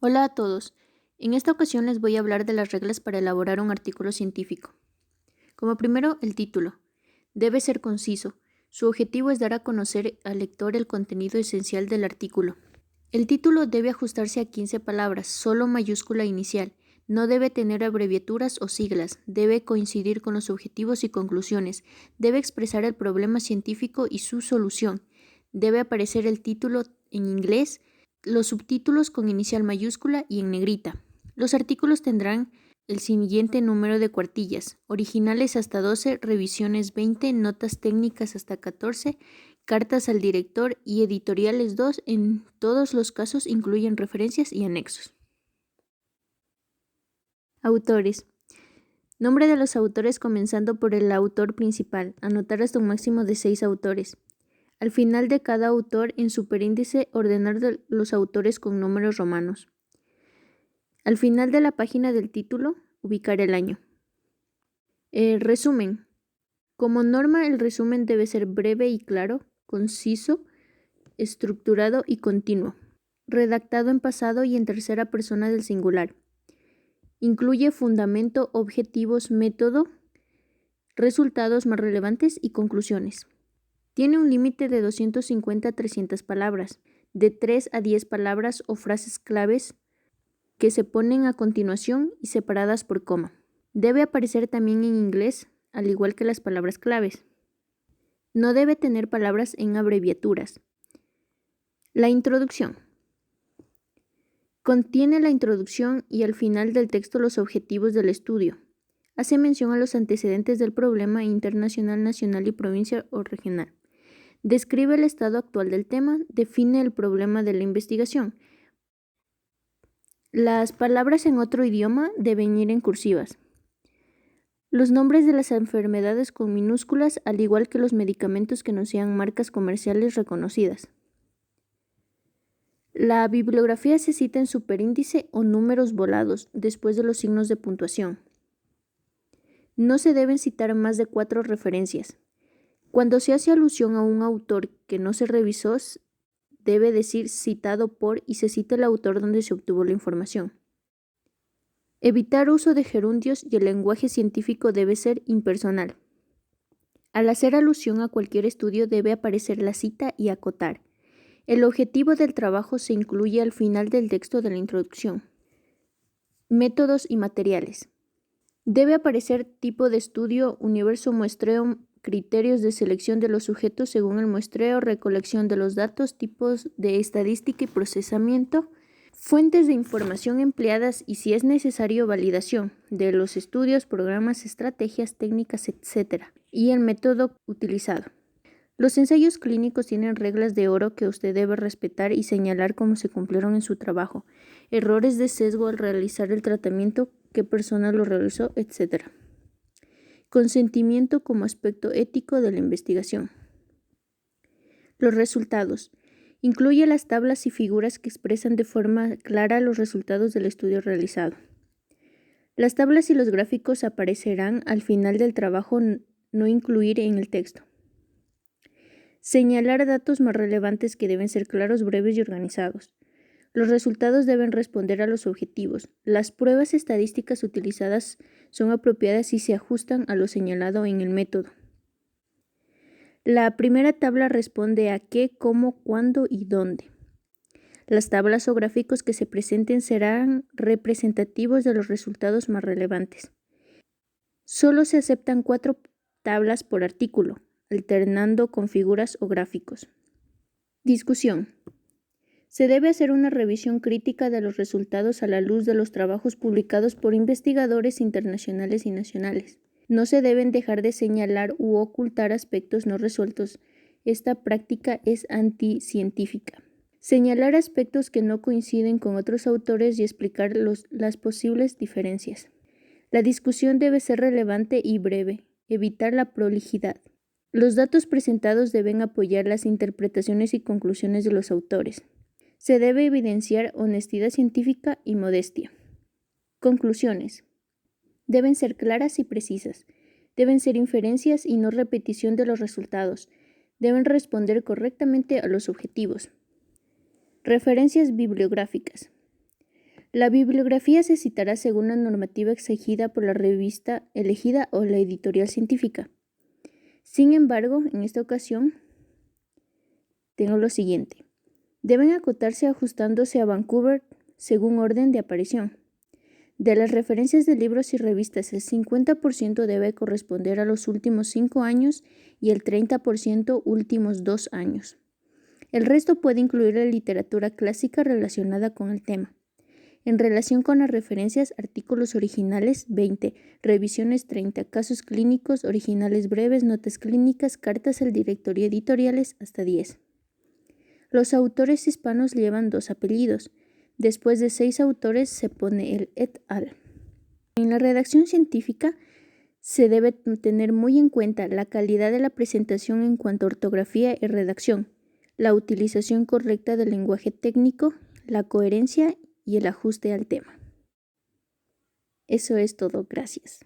Hola a todos. En esta ocasión les voy a hablar de las reglas para elaborar un artículo científico. Como primero, el título. Debe ser conciso. Su objetivo es dar a conocer al lector el contenido esencial del artículo. El título debe ajustarse a 15 palabras, solo mayúscula inicial. No debe tener abreviaturas o siglas. Debe coincidir con los objetivos y conclusiones. Debe expresar el problema científico y su solución. Debe aparecer el título en inglés, los subtítulos con inicial mayúscula y en negrita. Los artículos tendrán el siguiente número de cuartillas: originales hasta 12, revisiones 20, notas técnicas hasta 14, cartas al director y editoriales 2. En todos los casos incluyen referencias y anexos. Autores. Nombre de los autores comenzando por el autor principal. Anotar hasta un máximo de 6 autores. Al final de cada autor, en superíndice, ordenar los autores con números romanos. Al final de la página del título, ubicar el año. Resumen. Como norma, el resumen debe ser breve y claro, conciso, estructurado y continuo. Redactado en pasado y en tercera persona del singular. Incluye fundamento, objetivos, método, resultados más relevantes y conclusiones. Tiene un límite de 250 a 300 palabras, de 3 a 10 palabras o frases claves que se ponen a continuación y separadas por coma. Debe aparecer también en inglés, al igual que las palabras claves. No debe tener palabras en abreviaturas. La introducción. Contiene la introducción y al final del texto los objetivos del estudio. Hace mención a los antecedentes del problema internacional, nacional y provincial o regional. Describe el estado actual del tema, define el problema de la investigación. Las palabras en otro idioma deben ir en cursivas. Los nombres de las enfermedades con minúsculas, al igual que los medicamentos que no sean marcas comerciales reconocidas. La bibliografía se cita en superíndice o números volados después de los signos de puntuación. No se deben citar más de 4 referencias. Cuando se hace alusión a un autor que no se revisó, debe decir citado por y se cita el autor donde se obtuvo la información. Evitar uso de gerundios y el lenguaje científico debe ser impersonal. Al hacer alusión a cualquier estudio debe aparecer la cita y acotar. El objetivo del trabajo se incluye al final del texto de la introducción. Métodos y materiales. Debe aparecer tipo de estudio, universo muestreo, criterios de selección de los sujetos según el muestreo, recolección de los datos, tipos de estadística y procesamiento, fuentes de información empleadas y, si es necesario, validación de los estudios, programas, estrategias, técnicas, etc. y el método utilizado. Los ensayos clínicos tienen reglas de oro que usted debe respetar y señalar cómo se cumplieron en su trabajo, errores de sesgo al realizar el tratamiento, qué persona lo realizó, etc. Consentimiento como aspecto ético de la investigación. Los resultados. Incluye las tablas y figuras que expresan de forma clara los resultados del estudio realizado. Las tablas y los gráficos aparecerán al final del trabajo, no incluir en el texto. Señalar datos más relevantes que deben ser claros, breves y organizados. Los resultados deben responder a los objetivos. Las pruebas estadísticas utilizadas son apropiadas y se ajustan a lo señalado en el método. La primera tabla responde a qué, cómo, cuándo y dónde. Las tablas o gráficos que se presenten serán representativos de los resultados más relevantes. Solo se aceptan 4 tablas por artículo, alternando con figuras o gráficos. Discusión. Se debe hacer una revisión crítica de los resultados a la luz de los trabajos publicados por investigadores internacionales y nacionales. No se deben dejar de señalar u ocultar aspectos no resueltos. Esta práctica es anticientífica. Señalar aspectos que no coinciden con otros autores y explicar las posibles diferencias. La discusión debe ser relevante y breve. Evitar la prolijidad. Los datos presentados deben apoyar las interpretaciones y conclusiones de los autores. Se debe evidenciar honestidad científica y modestia. Conclusiones. Deben ser claras y precisas. Deben ser inferencias y no repetición de los resultados. Deben responder correctamente a los objetivos. Referencias bibliográficas. La bibliografía se citará según la normativa exigida por la revista elegida o la editorial científica. Sin embargo, en esta ocasión, tengo lo siguiente. Deben acotarse ajustándose a Vancouver según orden de aparición. De las referencias de libros y revistas, el 50% debe corresponder a los últimos 5 años y el 30% últimos 2 años. El resto puede incluir la literatura clásica relacionada con el tema. En relación con las referencias, artículos originales 20, revisiones 30, casos clínicos originales breves, notas clínicas, cartas al director y editoriales hasta 10. Los autores hispanos llevan 2 apellidos. Después de 6 autores se pone el et al. En la redacción científica se debe tener muy en cuenta la calidad de la presentación en cuanto a ortografía y redacción, la utilización correcta del lenguaje técnico, la coherencia y el ajuste al tema. Eso es todo, gracias.